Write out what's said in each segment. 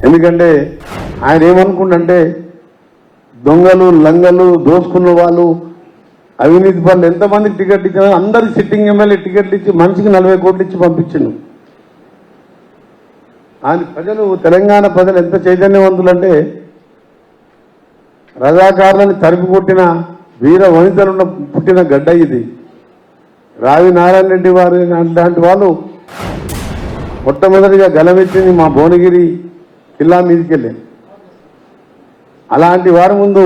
ఎందుకంటే ఆయన ఏమనుకుంటే దొంగలు లంగలు దోసుకున్న వాళ్ళు అవినీతి పనులు ఎంతమందికి టికెట్ ఇచ్చినా అందరికి సిట్టింగ్ ఎమ్మెల్యే టికెట్లు ఇచ్చి మనిషికి 40 కోట్లు ఇచ్చి పంపించిండు. ఆయన ప్రజలు తెలంగాణ ప్రజలు ఎంత చైతన్యవంతులంటే రజాకారులను తరిపి కొట్టిన వీర వనితలున్న పుట్టిన గడ్డ ఇది. రావి నారాయణ రెడ్డి వారు లాంటి వాళ్ళు మొట్టమొదటిగా గలమెచ్చింది మా భువనగిరి జిల్లా మీదకి వెళ్ళి. అలాంటి వారి ముందు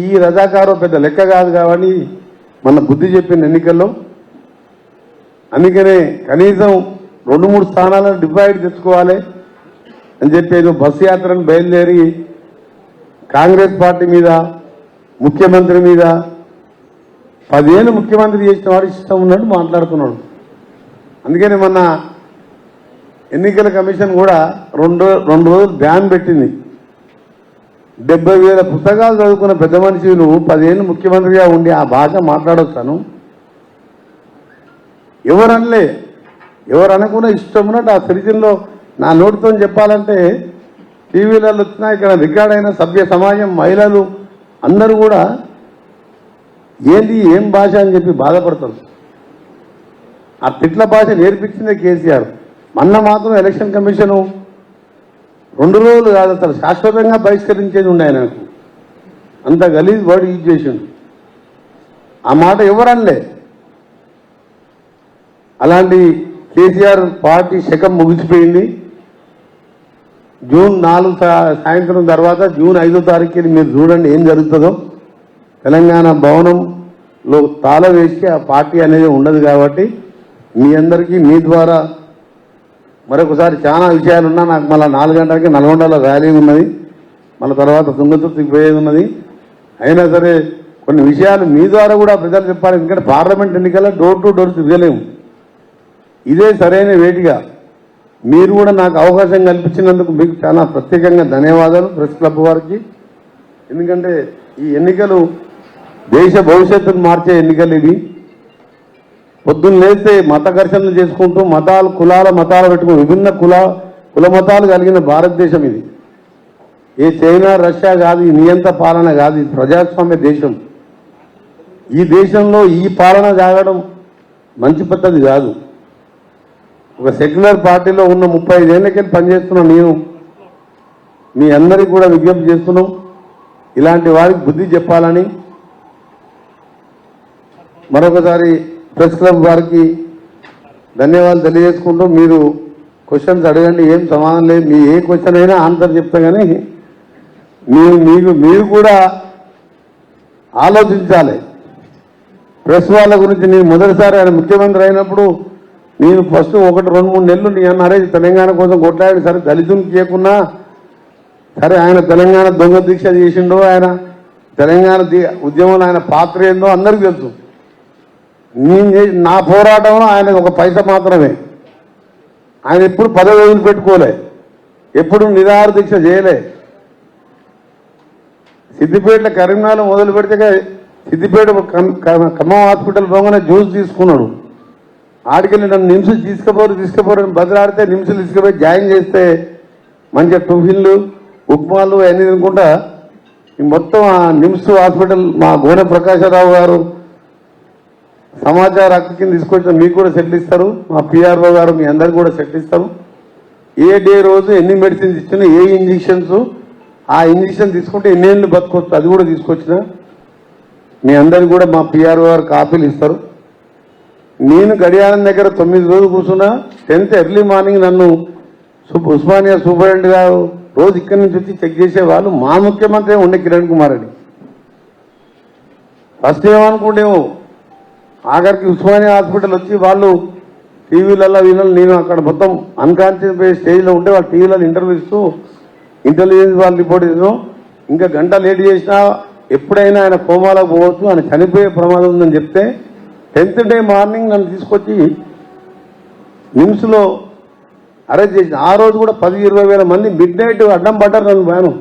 ఈ రజాకారు పెద్ద లెక్క కాదు కాబట్టి మన బుద్ధి చెప్పిన ఎన్నికల్లో. అందుకనే కనీసం 2-3 స్థానాలను డివైడ్ తెచ్చుకోవాలి అని చెప్పి బస్సు యాత్రను బయలుదేరి కాంగ్రెస్ పార్టీ మీద ముఖ్యమంత్రి మీద 10 ఏళ్ళు ముఖ్యమంత్రి చేసిన వాడు ఇష్టం ఉన్నట్టు మాట్లాడుతున్నాడు. అందుకని మొన్న ఎన్నికల కమిషన్ కూడా రెండు రోజులు బ్యాన్ పెట్టింది. 70,000 పుస్తకాలు చదువుకున్న పెద్ద మనిషి నువ్వు 10 ఏళ్ళు ముఖ్యమంత్రిగా ఉండి ఆ భాష మాట్లాడొచ్చాను. ఎవరు అనకుండా ఇష్టం ఉన్నట్టు ఆ సిరిజన్లో నా నోటితో చెప్పాలంటే టీవీలలో వచ్చినా ఇక్కడ రికార్డ్ అయిన సభ్య సమాజం మహిళలు అందరూ కూడా ఏం భాష అని చెప్పి బాధపడతారు. ఆ తిట్ల భాష నేర్పించిందే కేసీఆర్. మొన్న మాత్రం ఎలక్షన్ కమిషను 2 రోజులు కాదు అసలు శాశ్వతంగా బహిష్కరించేది ఉండే ఆయనకు. అంత గలీజ్ వర్డ్ యూజ్ చేసిండు. ఆ మాట ఎవరనలే. అలాంటి కేసీఆర్ పార్టీ శకం ముగిసిపోయింది. జూన్ 4 సాయంత్రం తర్వాత జూన్ 5వ తారీఖుని మీరు చూడండి ఏం జరుగుతుందో. తెలంగాణ భవనంలో తాళం వేసి ఆ పార్టీ అనేది ఉండదు. కాబట్టి మీ అందరికీ మీ ద్వారా మరొకసారి చాలా విషయాలున్నా నాకు మళ్ళీ 4 గంటలకి నల్గొండలో ర్యాలీ ఉన్నది. మళ్ళీ తర్వాత తుంగతుర్తికి పోయేది ఉన్నది. అయినా సరే కొన్ని విషయాలు మీ ద్వారా కూడా ప్రజలు చెప్పాలి. ఎందుకంటే పార్లమెంట్ ఎన్నికల్లో డోర్ టు డోర్ తిరగలేము. ఇదే సరైన వేదిగా మీరు కూడా నాకు అవకాశం కల్పించినందుకు మీకు చాలా ప్రత్యేకంగా ధన్యవాదాలు ప్రెస్ క్లబ్ వారికి. ఎందుకంటే ఈ ఎన్నికలు దేశ భవిష్యత్తును మార్చే ఎన్నికలు ఇవి. పొద్దున్న లేస్తే మత ఘర్షణలు చేసుకుంటూ మతాలు పెట్టుకుని విభిన్న కుల మతాలు కలిగిన భారతదేశం ఇది. ఏ చైనా రష్యా కాదు, ఈ నియంత్ర పాలన కాదు, ఇది ప్రజాస్వామ్య దేశం. ఈ దేశంలో ఈ పాలన సాగడం మంచి పద్ధతి కాదు. ఒక సెక్యులర్ పార్టీలో ఉన్న 35 ఏళ్ళకెళ్ళి పనిచేస్తున్న నేను మీ అందరికీ కూడా విజ్ఞప్తి చేస్తున్నాం. ఇలాంటి వారికి బుద్ధి చెప్పాలని మరొకసారి ప్రెస్ క్లబ్ వారికి ధన్యవాదాలు తెలియజేసుకుంటూ మీరు క్వశ్చన్స్ అడగండి. ఏం సమాధానం లేదు. మీ ఏ క్వశ్చన్ అయినా ఆన్సర్ చెప్తా కానీ మీరు కూడా ఆలోచించాలి. ప్రెస్ వాళ్ళ గురించి నేను మొదటిసారి ఆయన ముఖ్యమంత్రి అయినప్పుడు నేను ఫస్ట్ 1-2-3 నెలలు నీ అన్నారే తెలంగాణ కోసం కొట్లాడి. సరే దళితునికి చేయకున్నా సరే ఆయన తెలంగాణ దొంగ దీక్ష చేసిండో, ఆయన తెలంగాణ ఉద్యమంలో ఆయన పాత్ర ఏందో అందరికీ తెలుసు. నా పోరాటంలో ఆయన ఒక పైసా మాత్రమే. ఆయన ఎప్పుడు పదవి వదిలిపెట్టుకోలే, ఎప్పుడు నిరాహార దీక్ష చేయలే. సిద్దిపేటలో కరీంనగర్లో మొదలు పెడితే సిద్దిపేట ఖమ్మం హాస్పిటల్ పోగానే జ్యూస్ తీసుకున్నాడు. ఆడికెళ్ళి నన్ను నిమ్స్ తీసుకుపోరు అని బదిలాడితే నిమ్స్లు తీసుకుపోయి జాయిన్ చేస్తే మంచిగా టిఫిన్లు ఉప్మాలు అన్నీ తినుకుంటా మొత్తం ఆ నిమ్స్ హాస్పిటల్ మా గోనె ప్రకాశరావు గారు సమాచార హక్కు కింద తీసుకొచ్చిన మీకు కూడా సెటిల్ ఇస్తారు. మా పిఆర్ఓ గారు మీ అందరికి కూడా సెటిల్ ఇస్తారు. ఏ డే రోజు ఎన్ని మెడిసిన్స్ ఇచ్చినా ఏ ఇంజక్షన్స్ ఆ ఇంజక్షన్ తీసుకుంటే ఎన్నేళ్ళు బతుకోవచ్చు అది కూడా తీసుకొచ్చిన మీ అందరికి కూడా మా పిఆర్ఓ గారు కాపీలు ఇస్తారు. నేను గడియారం దగ్గర 9 రోజులు కూర్చున్నా. 10th ఎర్లీ మార్నింగ్ నన్ను ఉస్మానియా సూపరింటెండెంట్ గారు రోజు ఇక్కడి నుంచి వచ్చి చెక్ చేసేవాళ్ళు. మా ముఖ్యమంత్రి ఉండే కిరణ్ కుమార్ రెడ్డి. ఫస్ట్ ఏమనుకుంటేమో ఆఖరికి ఉస్మానియా హాస్పిటల్ వచ్చి వాళ్ళు టీవీలలో నేను అక్కడ మొత్తం అన్కాన్షియస్ పోయి స్టేజ్లో ఉంటే వాళ్ళు టీవీలలో ఇంటర్వ్యూ ఇస్తూ ఇంటెలిజెన్స్ వాళ్ళు రిపోర్ట్ ఇస్తాం. ఇంకా గంట లేట్ చేసినా ఎప్పుడైనా ఆయన కోమాలకు పోవచ్చు, ఆయన చనిపోయే ప్రమాదం ఉందని చెప్తే 10th డే మార్నింగ్ నన్ను తీసుకొచ్చి నిమ్స్లో అరెస్ట్ చేసిన. ఆ రోజు కూడా 10-20 వేల మంది మిడ్ నైట్ అడ్డం పడ్డారు నన్ను.